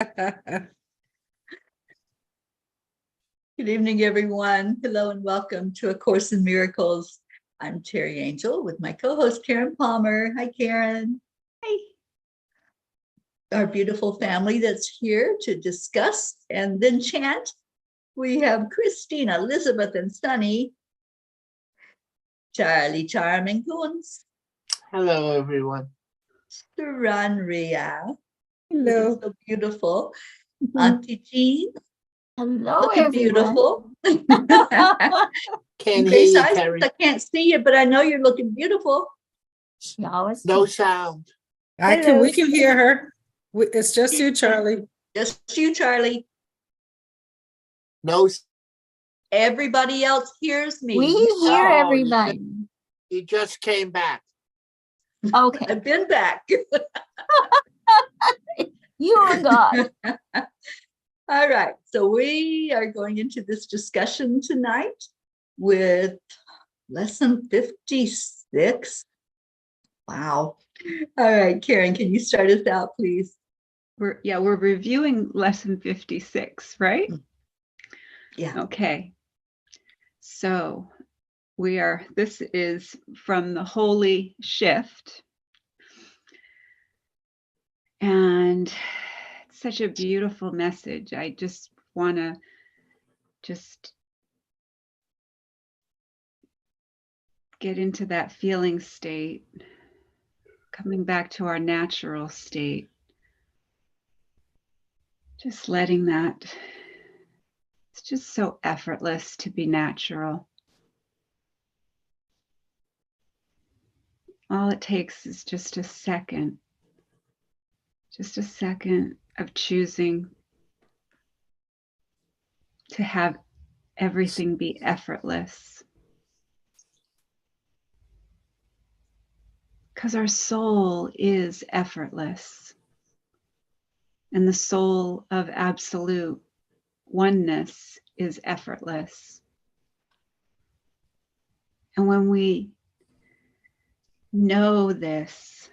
Good evening, everyone. Hello and welcome to A Course in Miracles. I'm Teri Angel with my co-host Karen Palmer. Hi, Karen. Hi. Our beautiful family that's here to discuss and then chant. We have Christina, Elizabeth, and Sunny. Charlie, Charm, and Coons. Hello, everyone. Saran Ria. Hello. So beautiful. Auntie Jean. Hello, Looking everyone. beautiful. Can't hear Grace you, Isaac, Terry. I can't see you, but I know you're looking beautiful. No, it's No sound. We can hear her. It's just you, Charlie. Just you, Charlie. No. Everybody else hears me. We hear everybody. You just came back. Okay, I've been back. you are God. All right. So we are going into this discussion tonight with lesson 56. Wow. All right, Karen, can you start us out, please? We're reviewing lesson 56, right? Yeah. Okay. So this is from the Holy Shift. And it's such a beautiful message. I just want to get into that feeling state, coming back to our natural state. Just letting that, it's just so effortless to be natural. All it takes is just a second of choosing to have everything be effortless. Because our soul is effortless. And the soul of absolute oneness is effortless. And when we know this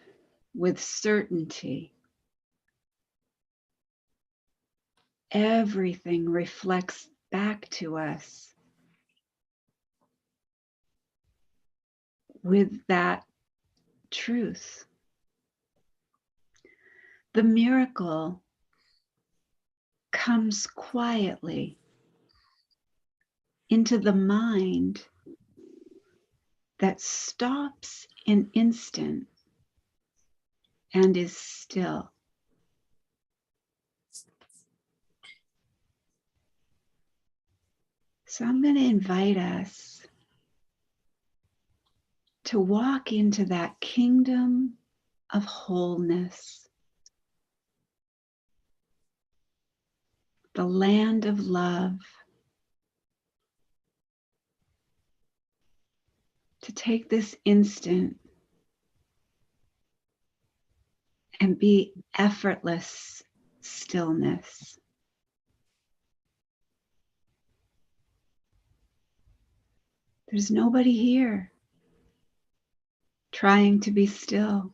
with certainty, everything reflects back to us with that truth. The miracle comes quietly into the mind that stops an instant and is still. So I'm going to invite us to walk into that kingdom of wholeness, the land of love, to take this instant and be effortless stillness. There's nobody here trying to be still.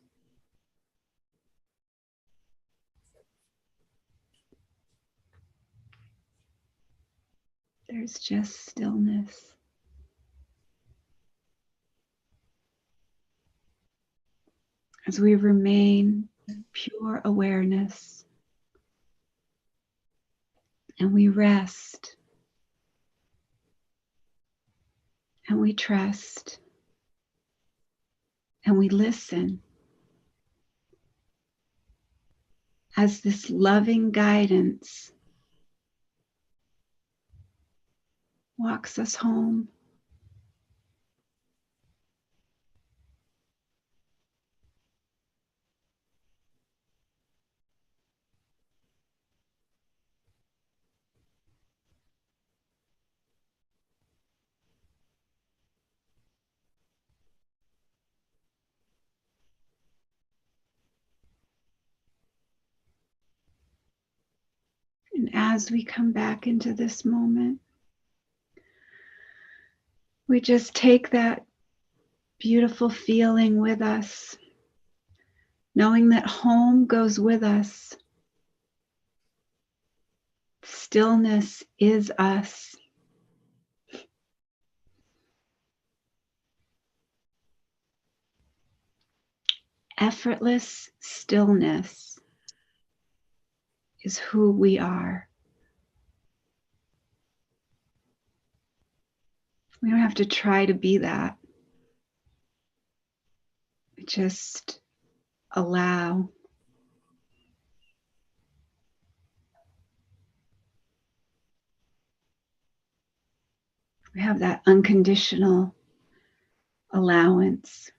There's just stillness. As we remain pure awareness and we rest and we trust and we listen as this loving guidance walks us home. And as we come back into this moment, we just take that beautiful feeling with us, knowing that home goes with us. stillness is us. Effortless stillness is who we are. We don't have to try to be that. Just allow. We have that unconditional allowance.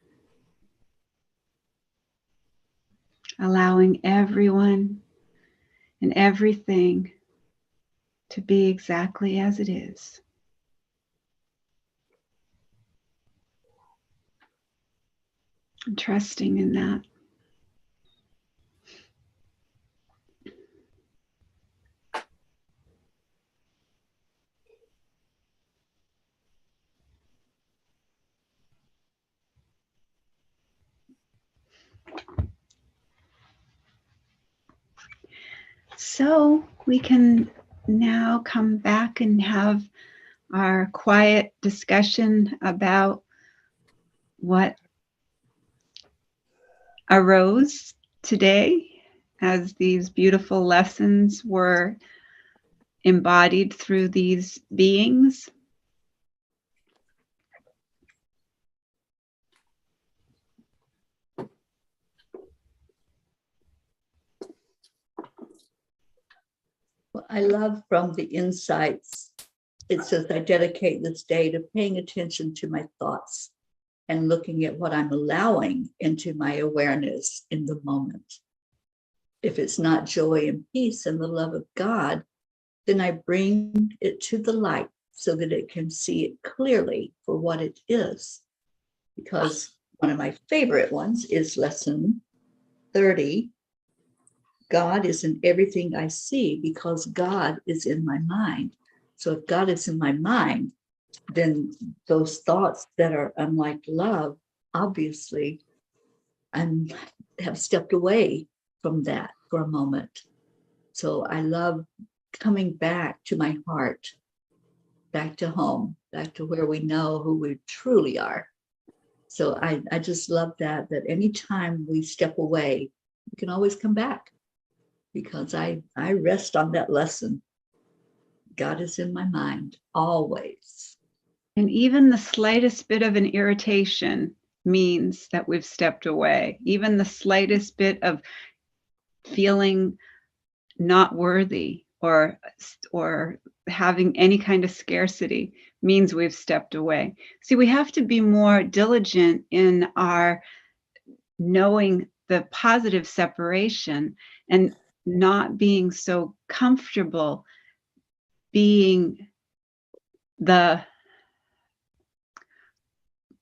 Allowing everyone and everything to be exactly as it is. And trusting in that. So we can now come back and have our quiet discussion about what arose today as these beautiful lessons were embodied through these beings. Well, I love from the insights, it says, I dedicate this day to paying attention to my thoughts and looking at what I'm allowing into my awareness in the moment. If it's not joy and peace and the love of God, then I bring it to the light so that it can see it clearly for what it is. Because one of my favorite ones is lesson 30. God is in everything I see because God is in my mind. So if God is in my mind, then those thoughts that are unlike love, obviously, I have stepped away from that for a moment. So I love coming back to my heart, back to home, back to where we know who we truly are. So I just love that anytime we step away, we can always come back, because I rest on that lesson. God is in my mind always. And even the slightest bit of an irritation means that we've stepped away. Even the slightest bit of feeling not worthy or having any kind of scarcity means we've stepped away. See, we have to be more diligent in our knowing the positive separation and not being so comfortable being the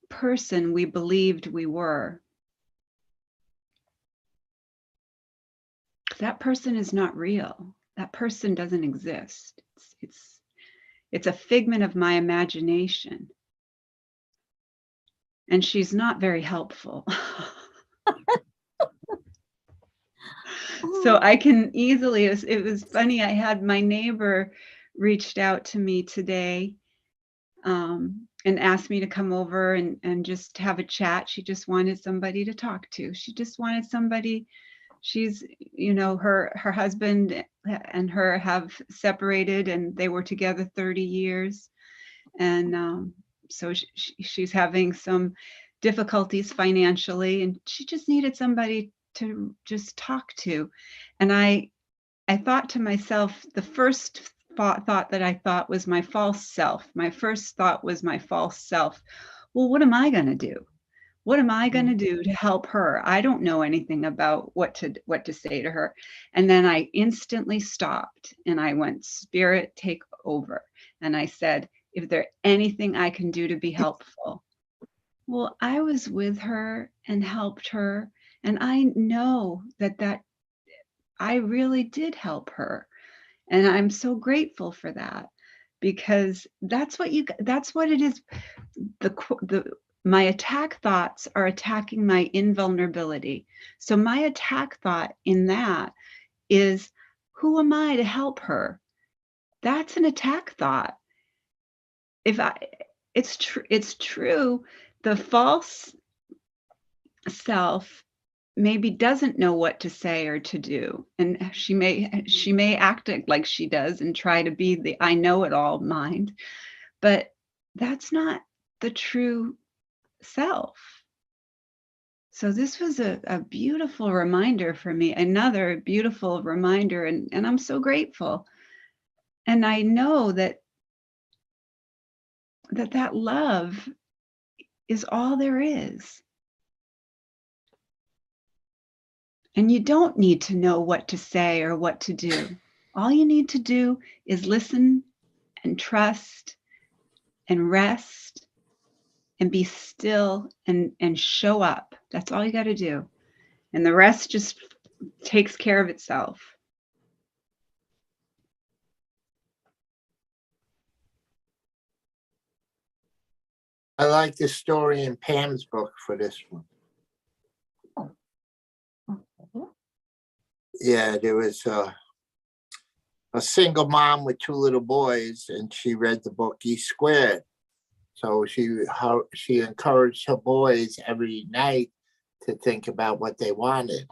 person we believed we were. That person is not real. That person doesn't exist. It's a figment of my imagination. And she's not very helpful. So I can easily, it was funny, I had my neighbor reached out to me today and asked me to come over and just have a chat. She just wanted somebody to talk to. She just wanted somebody. She's, her husband and her have separated and they were together 30 years. And so she's having some difficulties financially and she just needed somebody to just talk to. And I thought to myself, the first thought that I thought was my false self. My first thought was my false self. Well, what am I going to do? What am I going to do to help her? I don't know anything about what to say to her. And then I instantly stopped and I went, Spirit, take over. And I said, if there's anything I can do to be helpful. Well, I was with her and helped her. And I know that I really did help her. And I'm so grateful for that, because that's what it is. My attack thoughts are attacking my invulnerability. So my attack thought in that is, who am I to help her? that's an attack thought. It's true. The false self maybe doesn't know what to say or to do, and she may act like she does and try to be the I know it all mind, but that's not the true self. So this was a beautiful reminder for me, another beautiful reminder, and I'm so grateful. And I know that love is all there is. And you don't need to know what to say or what to do. All you need to do is listen and trust and rest and be still and show up. That's all you got to do. And the rest just takes care of itself. I like the story in Pam's book for this one. Yeah, there was a single mom with two little boys, and she read the book E Squared. So she encouraged her boys every night to think about what they wanted.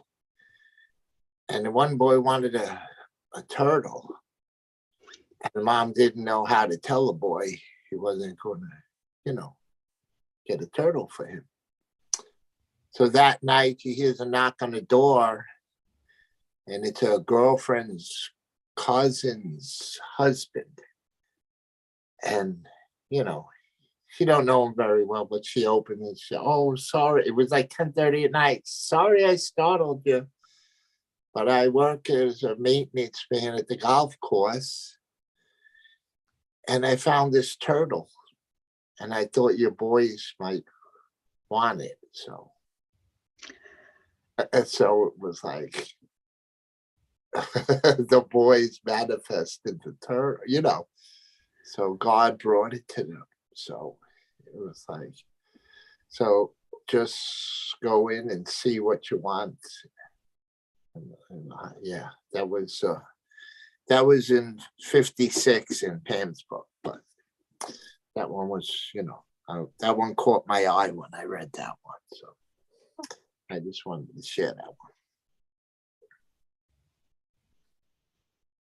And the one boy wanted a turtle. And the mom didn't know how to tell the boy he wasn't going to, get a turtle for him. So that night he hears a knock on the door, and it's a girlfriend's cousin's husband. And, she don't know him very well, but she opened and she, oh, sorry. It was like 10:30 at night. Sorry I startled you, but I work as a maintenance man at the golf course. And I found this turtle, and I thought your boys might want it. So it was like the boys manifested the turtle, So God brought it to them. So it was like, so just go in and see what you want. And yeah, that was in 56 in Pam's book, but that one was, that one caught my eye when I read that one. So I just wanted to share that one.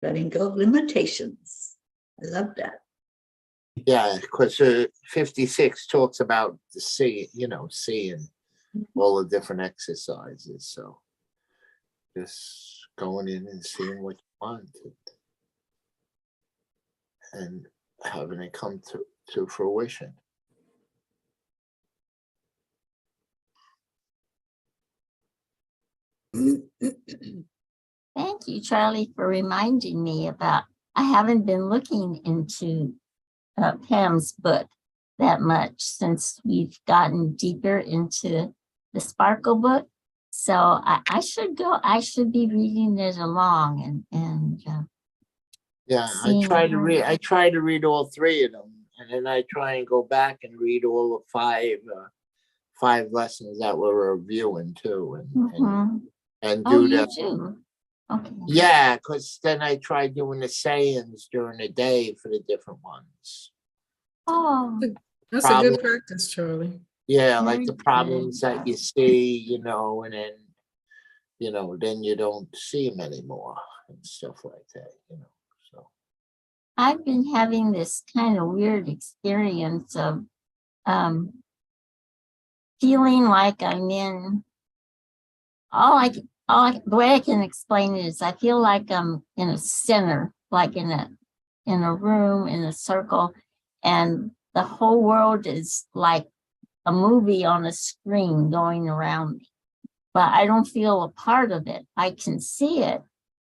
Letting go of limitations. I love that. Yeah, because 56 talks about the seeing all the different exercises. So just going in and seeing what you want and having it come to fruition. Thank you, Charlie, for reminding me about. I haven't been looking into Pam's book that much since we've gotten deeper into the Sparkle book. So I should go. I should be reading it along and yeah, I try to read all three of them, and then I try and go back and read all the five lessons that we're reviewing too, and do you that. do. Okay. Yeah, because then I try doing the sayings during the day for the different ones. Oh, That's a good practice, Charlie. Yeah, very like the problems that you see, and then, then you don't see them anymore and stuff like that, so. I've been having this kind of weird experience of feeling like I'm in the way I can explain it is I feel like I'm in a center, like in a room, in a circle, and the whole world is like a movie on a screen going around me. But I don't feel a part of it. I can see it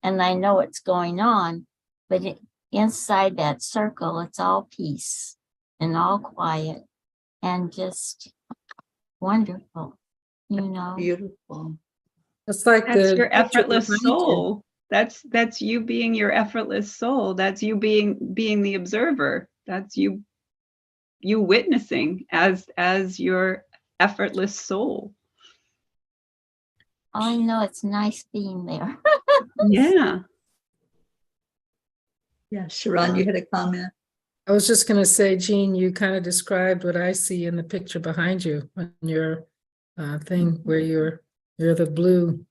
and I know what's going on, but inside that circle, it's all peace and all quiet and just wonderful, Beautiful. It's like That's the your picture effortless behind you. soul. That's you being your effortless soul. That's you being the observer. That's you witnessing as your effortless soul. I know it's nice being there. Yeah. Yeah, Sharon, you had a comment. I was just gonna say, Jean, you kind of described what I see in the picture behind you on your thing where you're the blue.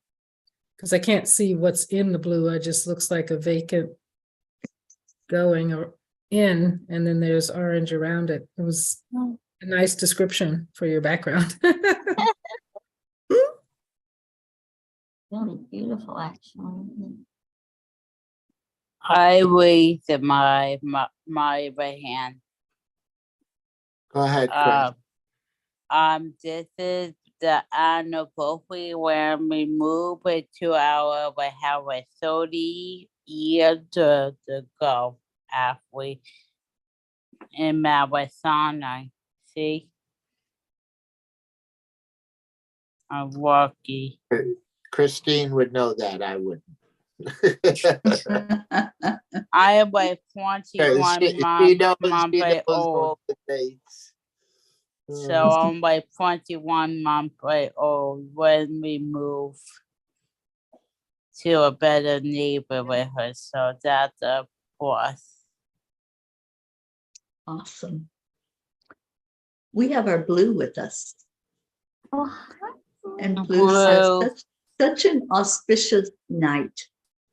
Because I can't see what's in the blue. It just looks like a vacant going or in, and then there's orange around it. It was a nice description for your background. Really beautiful, actually. I raised my right hand. Go ahead, Chris. This is the anniversary when we moved to our house 30 years ago after in Mount Sinai. See? I'm lucky. Christine would know that. I wouldn't. I am like 21 months old. all the dates. So I'm like 21 months old when we moved to a better neighborhood. So that's a plus. Awesome. We have our Blue with us. Oh, And Blue Blue. says, such an auspicious night.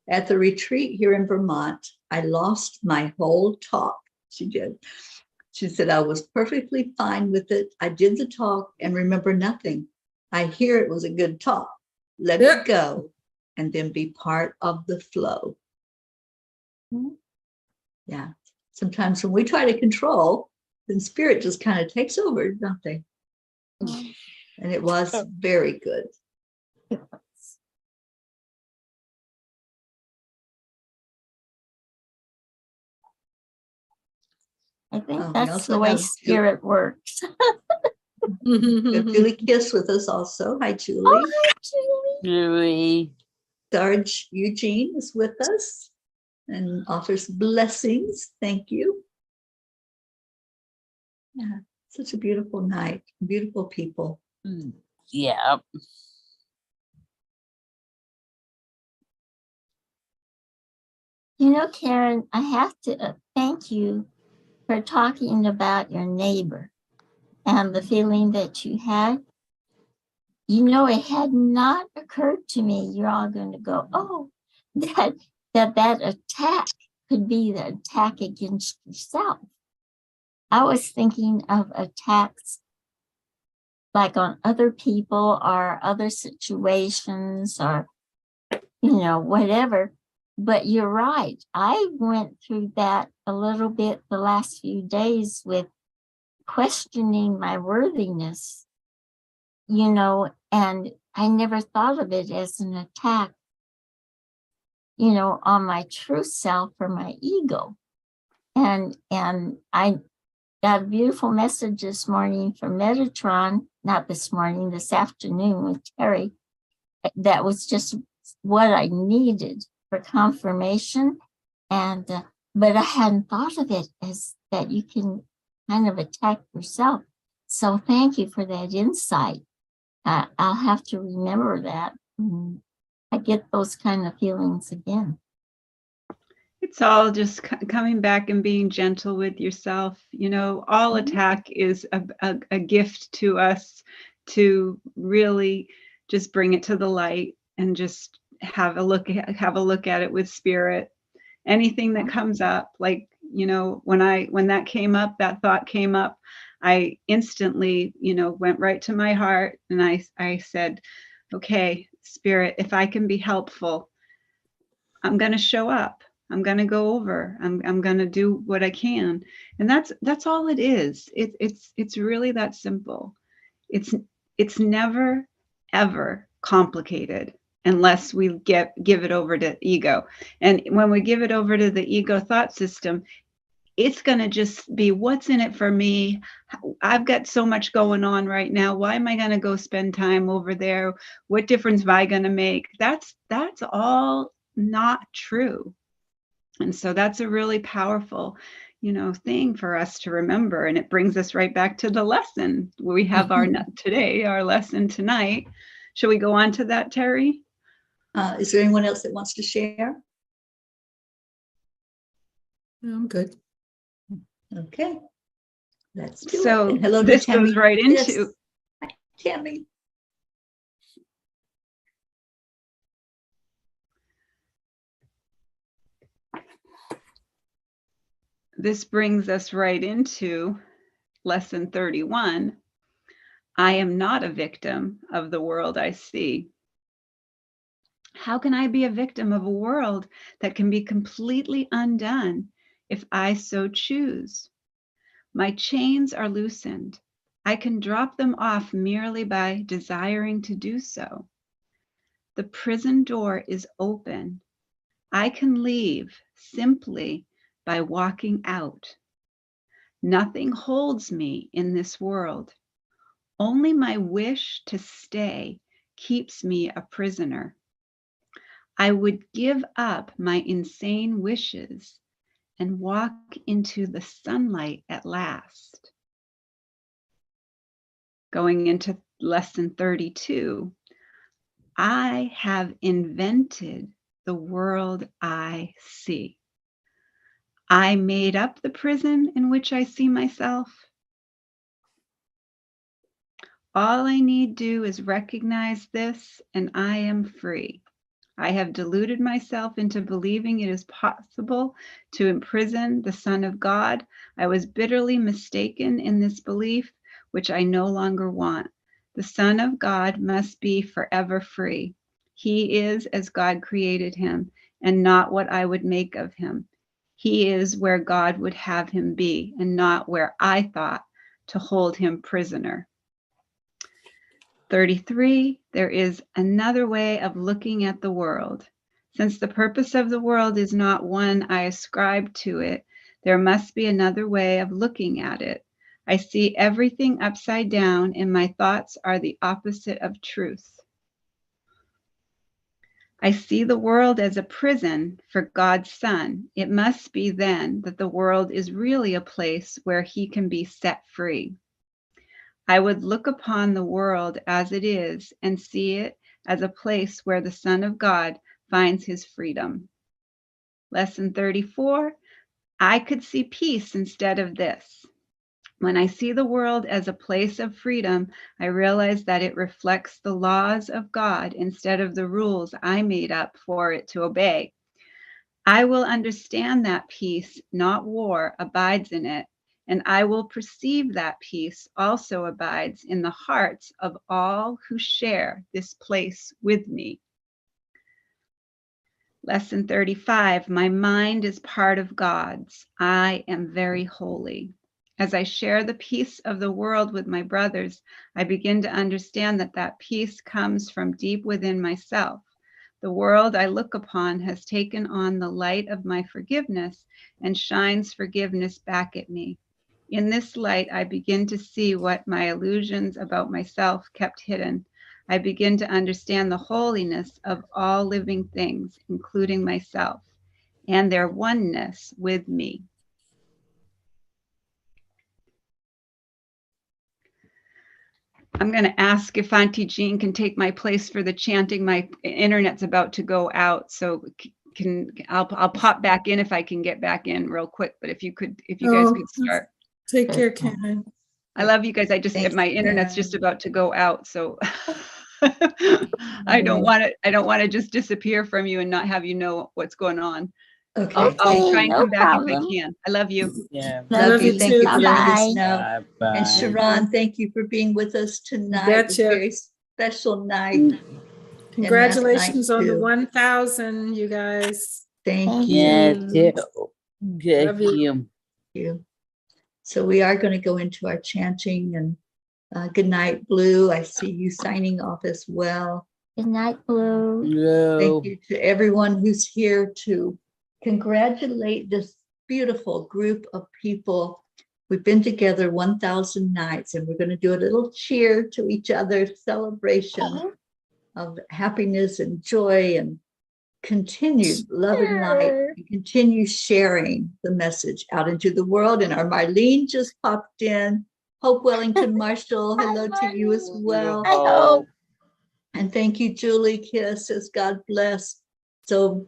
At the retreat here in Vermont, I lost my whole talk. She did. She said, I was perfectly fine with it. I did the talk and remember nothing. I hear it was a good talk. Let Yeah. it go and then be part of the flow. Yeah. Sometimes when we try to control, then spirit just kind of takes over, don't they? And it was very good. I think we that's also the way have spirit works. Good Julie Kiss with us also. Hi, Julie. Oh, hi, Julie. Julie. Sarge Eugene is with us and offers blessings. Thank you. Yeah, such a beautiful night. Beautiful people. Yeah. You know, Karen, I have to thank you for talking about your neighbor and the feeling that you had. You know, it had not occurred to me, you're all going to go, oh, that attack could be the attack against yourself. I was thinking of attacks like on other people or other situations or, you know, whatever. But you're right. I went through that a little bit the last few days with questioning my worthiness, you know, and I never thought of it as an attack, you know, on my true self or my ego. And I got a beautiful message this morning from Metatron, not this morning, this afternoon with Teri. That was just what I needed for confirmation. And, but I hadn't thought of it as that you can kind of attack yourself. So thank you for that insight. I'll have to remember that. I get those kind of feelings again. It's all just coming back and being gentle with yourself. You know, all attack is a gift to us to really just bring it to the light and just have a look at it with spirit. Anything that comes up, like, you know, when that came up, that thought came up, I instantly, you know, went right to my heart and I said, okay, spirit, if I can be helpful, I'm going to show up. I'm going to go over. I'm going to do what I can. And that's all it is. It's really that simple. It's never, ever complicated unless we give it over to ego. And when we give it over to the ego thought system, it's going to just be, what's in it for me? I've got so much going on right now. Why am I going to go spend time over there? What difference am I going to make? That's all not true. And so that's a really powerful, you know, thing for us to remember. And it brings us right back to the lesson. We have our lesson tonight. Shall we go on to that, Teri? Is there anyone else that wants to share? I'm good. Okay. Let's do So it. And hello to this Tammy. goes right Yes. into Hi, Tammy. this brings us right into lesson 31. I am not a victim of the world I see. How can I be a victim of a world that can be completely undone if I so choose? My chains are loosened. I can drop them off merely by desiring to do so. The prison door is open. I can leave simply by walking out. Nothing holds me in this world. Only my wish to stay keeps me a prisoner. I would give up my insane wishes and walk into the sunlight at last. Going into lesson 32, I have invented the world I see. I made up the prison in which I see myself. All I need do is recognize this, and I am free. I have deluded myself into believing it is possible to imprison the Son of God. I was bitterly mistaken in this belief, which I no longer want. The Son of God must be forever free. He is as God created him, and not what I would make of him. He is where God would have him be, and not where I thought to hold him prisoner. 33, there is another way of looking at the world. Since the purpose of the world is not one I ascribe to it, there must be another way of looking at it. I see everything upside down, and my thoughts are the opposite of truth. I see the world as a prison for God's Son. It must be then that the world is really a place where he can be set free. I would look upon the world as it is and see it as a place where the Son of God finds his freedom. Lesson 34, I could see peace instead of this. When I see the world as a place of freedom, I realize that it reflects the laws of God instead of the rules I made up for it to obey. I will understand that peace, not war, abides in it, and I will perceive that peace also abides in the hearts of all who share this place with me. Lesson 35, my mind is part of God's. I am very holy. As I share the peace of the world with my brothers, I begin to understand that that peace comes from deep within myself. The world I look upon has taken on the light of my forgiveness and shines forgiveness back at me. In this light, I begin to see what my illusions about myself kept hidden. I begin to understand the holiness of all living things, including myself, and their oneness with me. I'm going to ask if Auntie Jean can take my place for the chanting. My internet's about to go out, so I'll pop back in if I can get back in real quick. But if you guys could start. Take care, Karen. I love you guys. Thanks, My internet's just Karen. about to go out, so I don't want to just disappear from you and not have you know what's going on. Okay. I'll try and no come back if I problem. can. I love you. Yeah. Love you. Thank you for letting us Bye-bye. know. Bye-bye. And Sharon, thank you for being with us tonight. It's a Betcha. very special night. Congratulations on the too. 1,000, you guys. Thank Yeah, you. too. Good Love you. you. Thank you. So we are going to go into our chanting, and good night, Blue. I see you signing off as well. Good night, Blue. Hello. Thank you to everyone who's here to congratulate this beautiful group of people. We've been together 1,000 nights, and we're going to do a little cheer to each other, celebration of happiness and joy and continued love and light, and continue sharing the message out into the world. And our Marlene just popped in. Hope Wellington Marshall, hello to you as well. Oh, And thank you, Julie. Kiss says God bless. So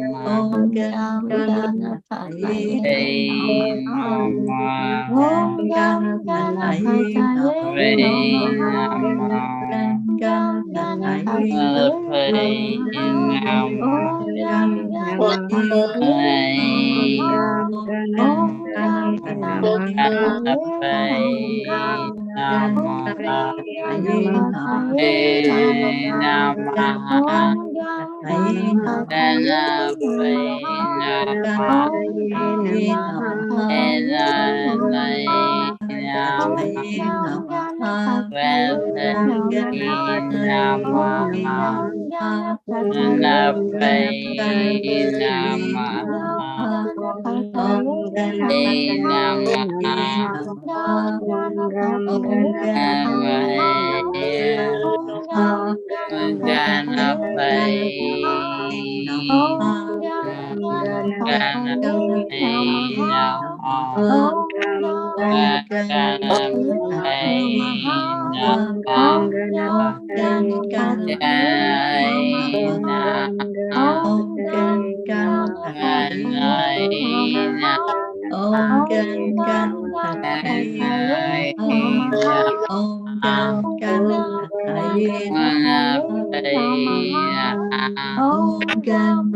Om Gam Ganapataye Namaha. Om Gam Ganapataye Namaha. Gam Ganapataye Namaha. Gam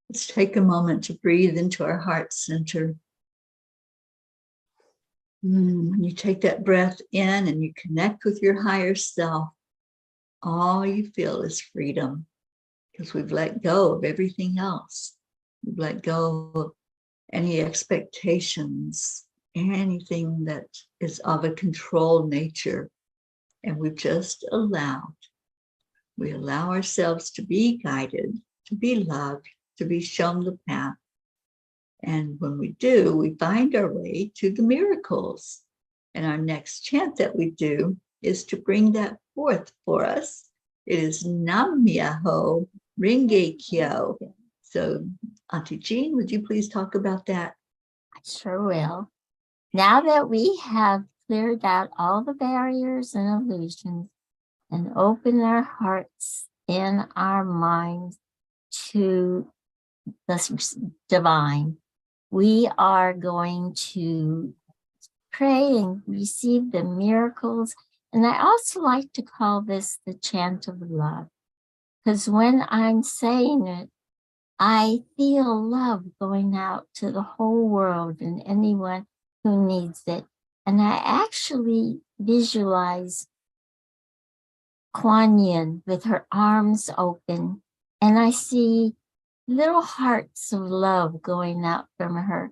Let's take a moment to breathe into our heart center. When you take that breath in and you connect with your higher self, all you feel is freedom, because we've let go of everything else. We've let go of any expectations, anything that is of a controlled nature. And we've just allowed. We allow ourselves to be guided, to be loved, to be shown the path. And when we do, we find our way to the miracles. And our next chant that we do is to bring that forth for us. It is Nam Myoho Renge Kyo. So, Auntie Jean, would you please talk about that? I sure will. Now that we have cleared out all the barriers and illusions and opened our hearts and our minds to the divine, we are going to pray and receive the miracles. And I also like to call this the chant of love, because when I'm saying it, I feel love going out to the whole world and anyone who needs it. And I actually visualize Kuan Yin with her arms open, and I see little hearts of love going out from her.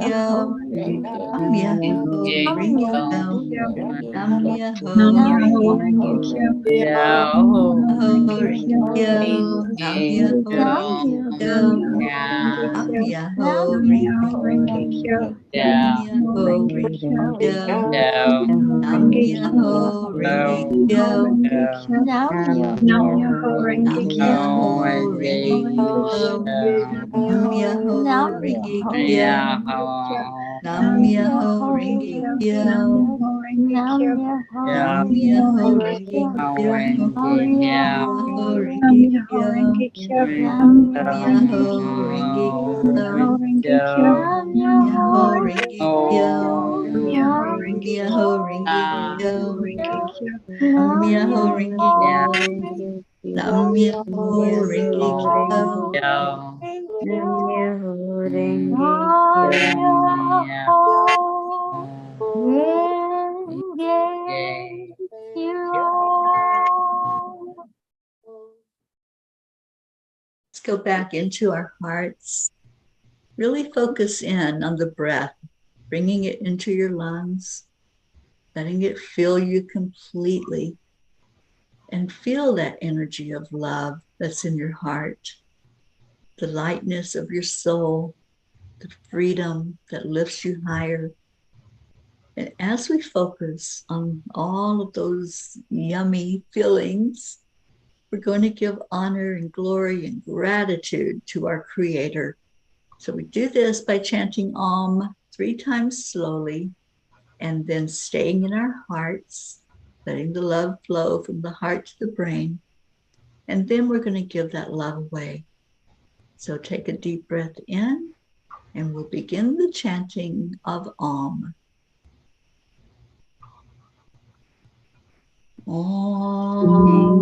Kyo. Nam Myoho Renge Kyo. Nam Myoho Renge Kyo. Myoho Renge Kyo. Nam Myoho Renge Kyo. Nam Myoho Renge Kyo. Nam Myoho Renge Kyo. Nam Myoho Renge Kyo. Nam Myoho Renge Kyo. Nam Myoho Renge Kyo. Nam Myoho Renge Kyo. Nam Myoho Renge Kyo. Myoho Renge Kyo. Myoho Renge Kyo. Myoho Renge Kyo. Myoho Renge Kyo. Myoho Renge Kyo. Nam Myoho Renge Kyo. Let's go back into our hearts. Really focus in on the breath, bringing it into your lungs, letting it fill you completely, and feel that energy of love that's in your heart, the lightness of your soul, the freedom that lifts you higher. And as we focus on all of those yummy feelings, we're going to give honor and glory and gratitude to our Creator. So we do this by chanting Om 3 times slowly, and then staying in our hearts, letting the love flow from the heart to the brain. And then we're going to give that love away. So take a deep breath in, and we'll begin the chanting of Om. Om.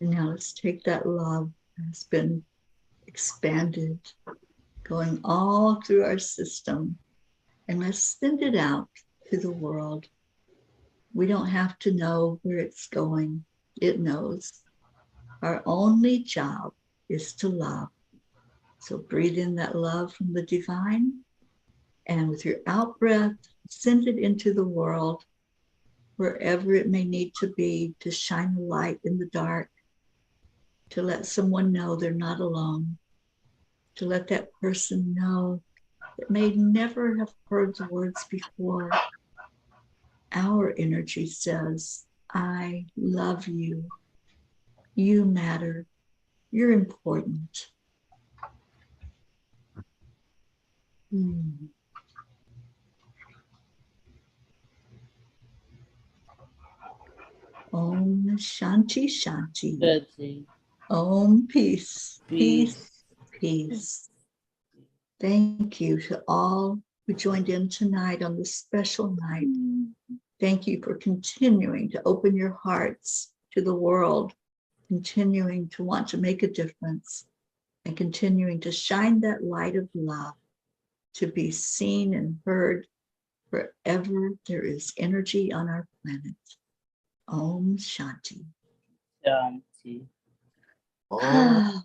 And now let's take that love that's been expanded, going all through our system, and let's send it out to the world. We don't have to know where it's going. It knows. Our only job is to love. So breathe in that love from the divine, and with your out breath, send it into the world, wherever it may need to be, to shine a light in the dark, to let someone know they're not alone, to let that person know that may never have heard the words before. Our energy says, I love you. You matter. You're important. Om Shanti Shanti. Om Peace. Peace. Peace. Thank you to all who joined in tonight on this special night. Thank you for continuing to open your hearts to the world, continuing to want to make a difference, and continuing to shine that light of love to be seen and heard wherever there is energy on our planet. Om Shanti. Shanti. What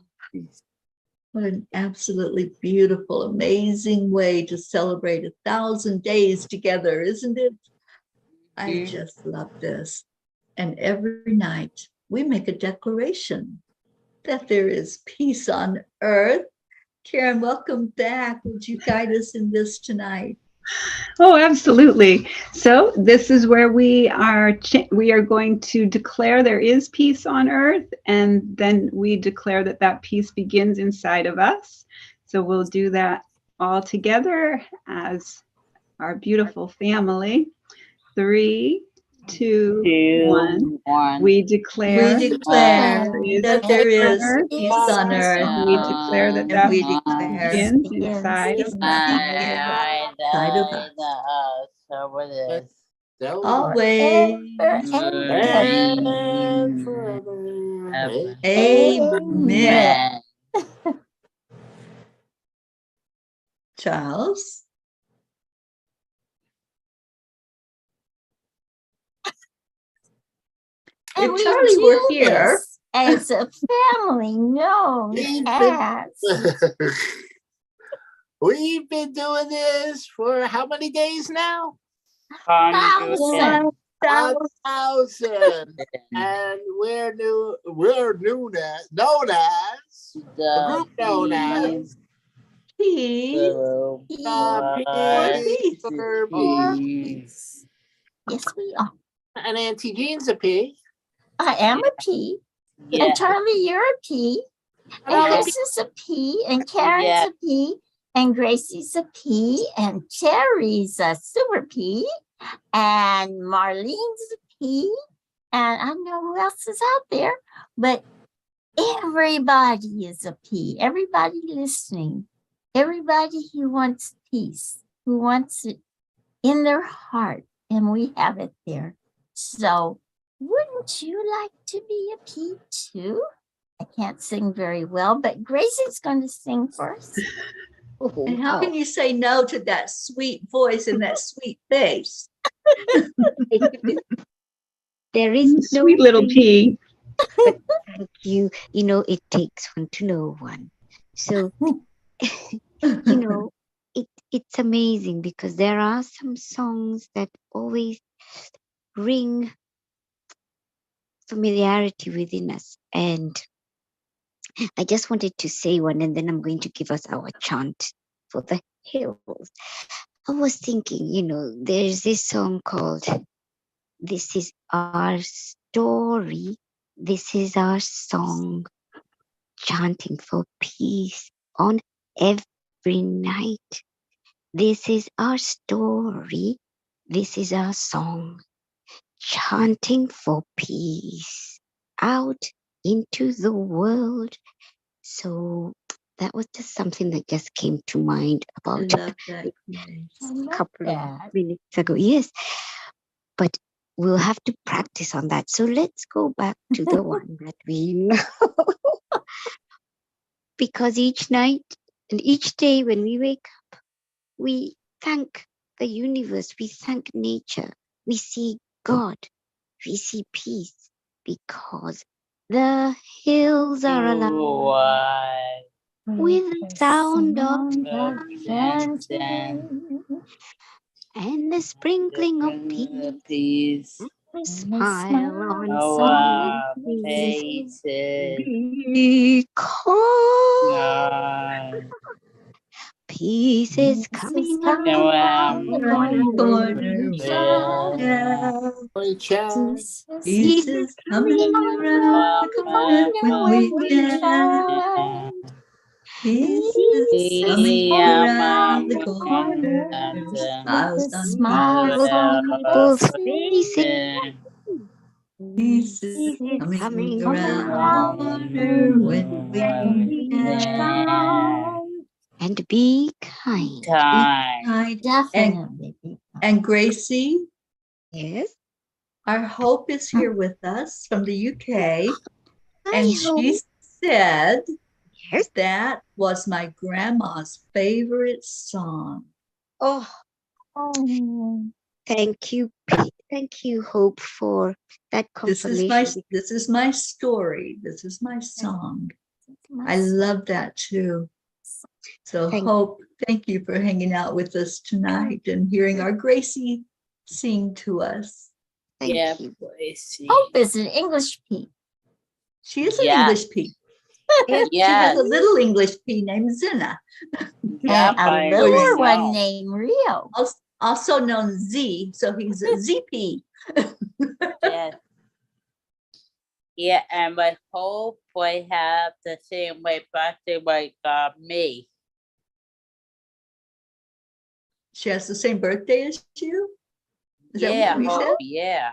an absolutely beautiful, amazing way to celebrate 1,000 days together, isn't it? I just love this. And every night we make a declaration that there is peace on earth. Karen, welcome back. Would you guide us in this tonight? Oh, absolutely. So this is where we are going to declare there is peace on earth, and then we declare that that peace begins inside of us. So we'll do that all together as our beautiful family. 3, 2, 1. 1. We We declare declare is that peace there on is earth. peace on earth, We declare that and that we peace declare begins inside of us. inside of us So it is. always. And forever. Amen. Charles? And If we Charlie do were here, this as a family known as We've been doing this for how many days now? 1,000. 1,000. And we're known as a group known as peace Peace for Peace. Yes, we are. And Auntie Jean's a P. I am a P. Yeah. And Charlie, you're a P. And And I'm a Chris is a P. And Karen's a P. And Gracie's a P. And Cherry's a super P. And Marlene's a P. And I don't know who else is out there, but everybody is a P. Everybody listening. Everybody who wants peace, who wants it in their heart. And we have it there. So wouldn't you like to be a P too? I can't sing very well, but Gracie's going to sing for us. And how can you say no to that sweet voice and that sweet face? There is no Sweet little P. thank you. You know, it takes one to know one. So, you know, it's amazing because there are some songs that always bring familiarity within us. And I just wanted to say one, and then I'm going to give us our chant for the hills. I was thinking, you know, there's this song called This Is Our Story. This is our song, chanting for peace on every night. This is our story. This is our song, chanting for peace out into the world. So that was just something that just came to mind I about love that. a couple of minutes ago. Yes, but we'll have to practice on that. So let's go back to the one that we know. Because each night and each day when we wake up, we thank the universe, we thank nature, we see God, we see peace, because the hills are alive with the sound of chanting and the sprinkling of peace, the smile on our someone's face. faces. Because peace is coming around the corner. We chant. Peace is coming around the corner when we chant. Peace is coming around the corner. Smiles on People's faces. Peace is coming around the corner when we chant. And be kind. Kind. Definitely. And Gracie, Yes. our Hope is here with us from the UK. And Hi, she said Yes. that was my grandma's favorite song. Oh, thank you, Pete. Thank you, Hope, for that This confirmation. is my story. This is my song. I love that too. So Thank Hope, thank you for hanging out with us tonight and hearing our Gracie sing to us. Thank you. Gracie. Hope is an English P. She is an Yeah. English P. She has a Yes. little English P named Zina, Yep, And a I littler one know. named Rio. also known Z. So he's ZP. Yes. Yeah, and I hope I have the same way birthday like me. She has the same birthday as you? Is that Yeah, what you said? hope, yeah.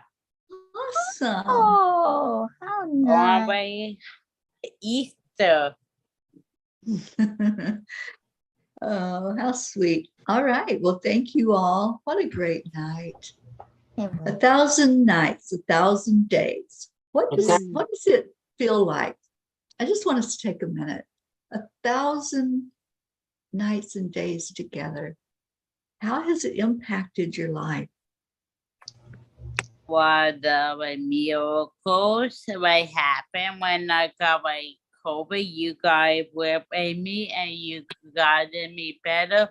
Awesome. Oh, how On nice. my Easter. Oh, how sweet. All right. Well, thank you all. What a great night. It 1,000 nights, 1,000 days. What does it feel like? I just want us to take a minute. 1,000 nights and days together. How has it impacted your life? What the miracles that happened when I got my COVID? You guys were with me and you guided me better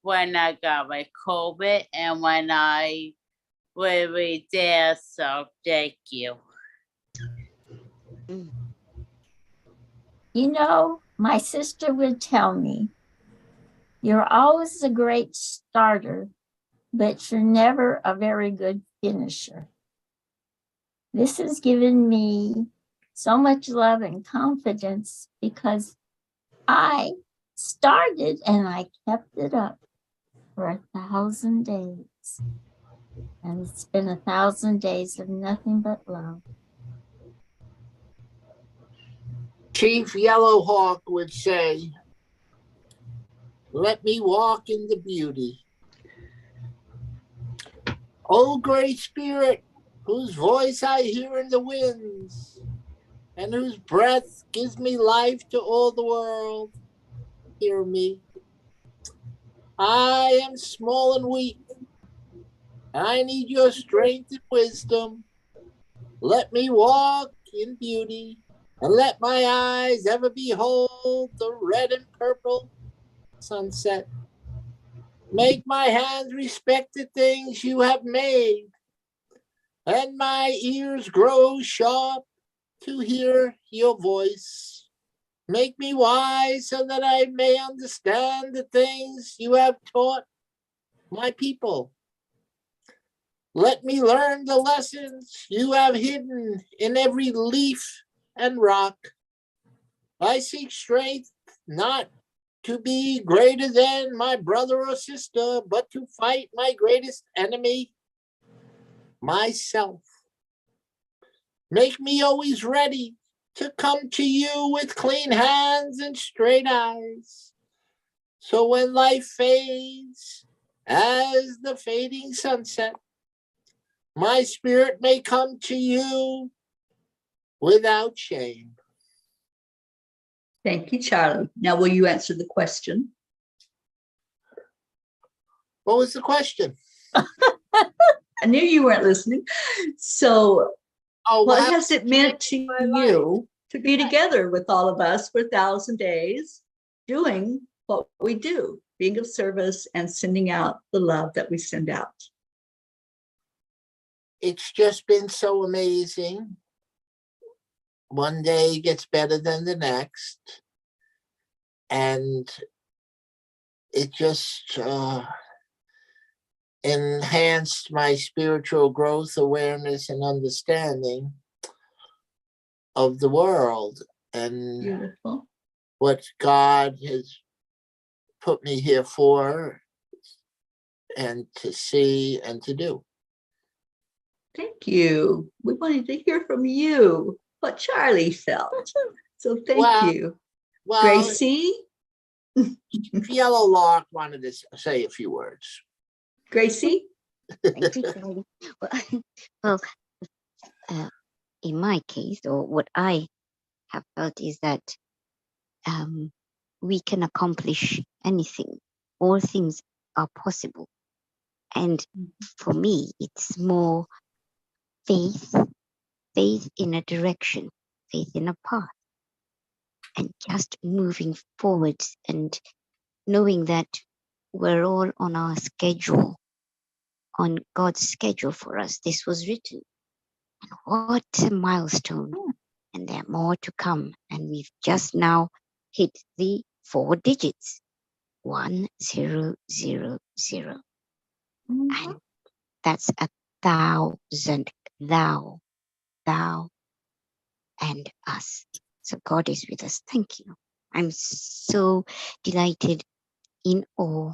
when I got my COVID and when I was there. So thank you. You know, my sister would tell me, you're always a great starter, but you're never a very good finisher. This has given me so much love and confidence because I started and I kept it up for 1,000 days. And it's been 1,000 days of nothing but love. Chief Yellowhawk would say, let me walk in the beauty. O great spirit, whose voice I hear in the winds, and whose breath gives me life to all the world, hear me. I am small and weak. I need your strength and wisdom. Let me walk in beauty, and let my eyes ever behold the red and purple sunset. Make my hands respect the things you have made, and my ears grow sharp to hear your voice. Make me wise so that I may understand the things you have taught my people. Let me learn the lessons you have hidden in every leaf and rock. I seek strength not to be greater than my brother or sister, but to fight my greatest enemy, myself. Make me always ready to come to you with clean hands and straight eyes. So when life fades as the fading sunset, my spirit may come to you without shame. Thank you, Charlie. Now, will you answer the question? What was the question? I knew you weren't listening. So, what how has it meant to you to be together with all of us for 1,000 days, doing what we do, being of service and sending out the love that we send out? It's just been so amazing. One day gets better than the next. And it just enhanced my spiritual growth, awareness, and understanding of the world and Beautiful. what God has put me here for and to see and to do. Thank you. We wanted to hear from you what Charlie felt. So thank you. Well, Gracie? Yellowlark wanted to say a few words. Gracie? Thank you, Charlie. Well, in my case, or what I have felt is that we can accomplish anything. All things are possible. And for me, it's more faith in a direction, faith in a path, and just moving forward and knowing that we're all on our schedule, on God's schedule for us. This was written. And what a milestone. and there are more to come. And we've just now hit the 4 digits, 1000. And that's 1,000. Thou and us. So God is with us. Thank you. I'm so delighted, in awe,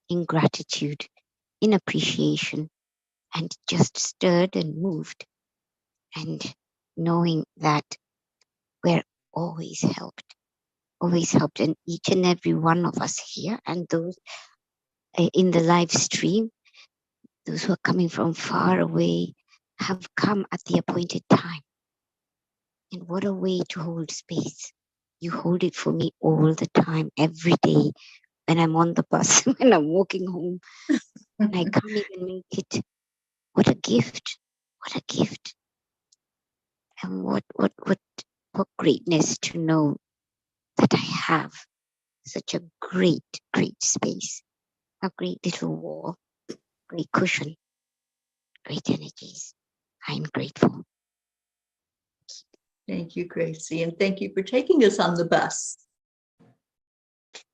in gratitude, in appreciation, and just stirred and moved, and knowing that we're always helped, and each and every one of us here, and those in the live stream, those who are coming from far away, have come at the appointed time. And what a way to hold space. You hold it for me all the time, every day, when I'm on the bus, when I'm walking home, and I can't even make it. What a gift. What a gift. And what greatness to know that I have such a great space, a great little wall, great cushion, great energies. I'm grateful. Thank you, Gracie. And thank you for taking us on the bus.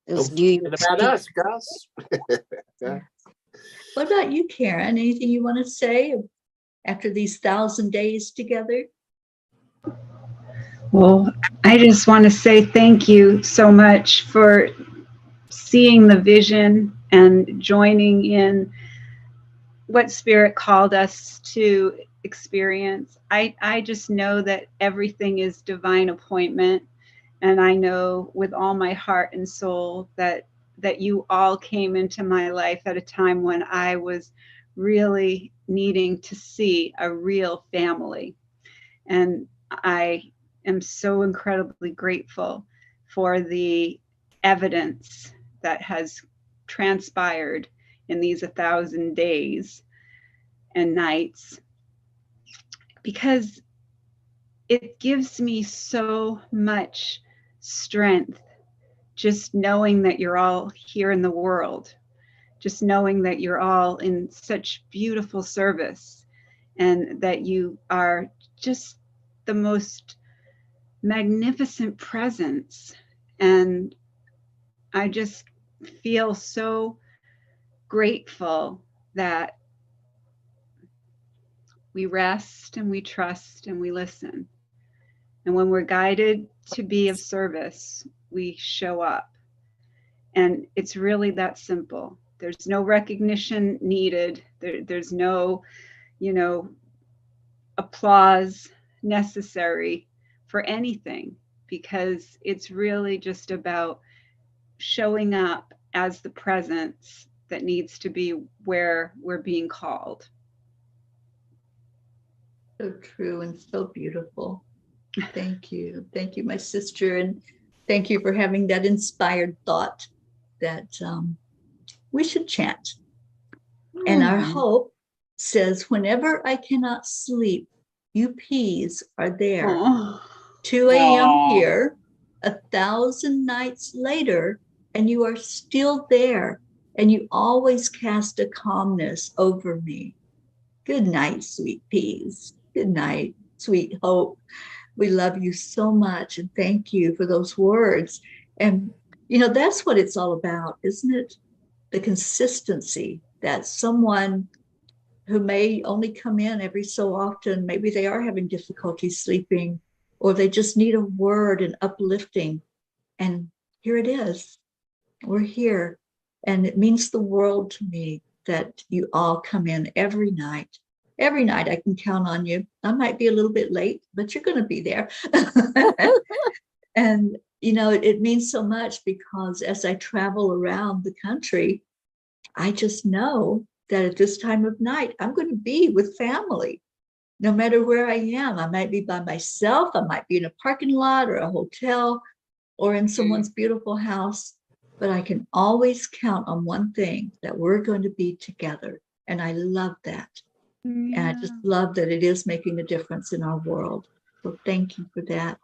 Those Don't New forget York about streets. us, Gus. Yeah. What about you, Karen? Anything you want to say after these 1,000 days together? Well, I just want to say thank you so much for seeing the vision and joining in what Spirit called us to experience. I just know that everything is divine appointment. And I know with all my heart and soul that you all came into my life at a time when I was really needing to see a real family. And I am so incredibly grateful for the evidence that has transpired in these 1,000 days and nights, because it gives me so much strength just knowing that you're all here in the world, just knowing that you're all in such beautiful service, and that you are just the most magnificent presence. And I just feel so grateful that we rest and we trust and we listen. And when we're guided to be of service, we show up. And it's really that simple. There's no recognition needed. There's no, applause necessary for anything, because it's really just about showing up as the presence that needs to be where we're being called. So true and so beautiful. Thank you. Thank you, my sister. And thank you for having that inspired thought that we should chant. And our hope says, whenever I cannot sleep, you peas are there. Oh. 2 a.m. Aw. here, 1,000 nights later, and you are still there. And you always cast a calmness over me. Good night, sweet peas. Good night, sweet hope. We love you so much, and thank you for those words. And, that's what it's all about, isn't it? The consistency that someone who may only come in every so often, maybe they are having difficulty sleeping, or they just need a word and uplifting. And here it is. We're here. And it means the world to me that you all come in every night. Every night I can count on you. I might be a little bit late, but you're going to be there. And, it means so much, because as I travel around the country, I just know that at this time of night, I'm going to be with family, no matter where I am. I might be by myself. I might be in a parking lot or a hotel or in someone's beautiful house, but I can always count on one thing, that we're going to be together. And I love that. And I just love that it is making a difference in our world. So thank you for that.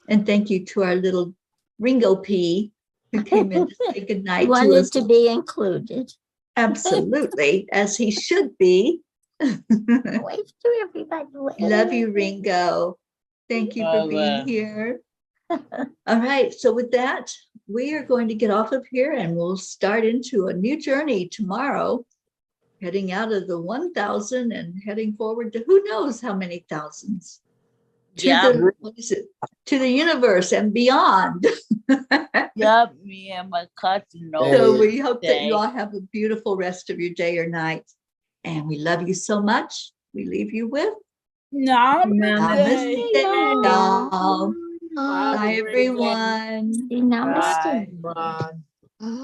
And thank you to our little Ringo P who came in to say goodnight to Wanted us. to be included. Absolutely, as he should be. Wave to everybody. Love you, Ringo. Thank you for being here. All right. So with that, we are going to get off of here and we'll start into a new journey tomorrow, heading out of the 1,000 and heading forward to who knows how many thousands. To Yeah. what is it? To the universe and beyond. Yep, me and my cousin know. So we hope that day. you all have a beautiful rest of your day or night. And we love you so much. We leave you with Namaste. Namaste, y'all. Have a Bye, great day. everyone. Namaste. Bye. Bye.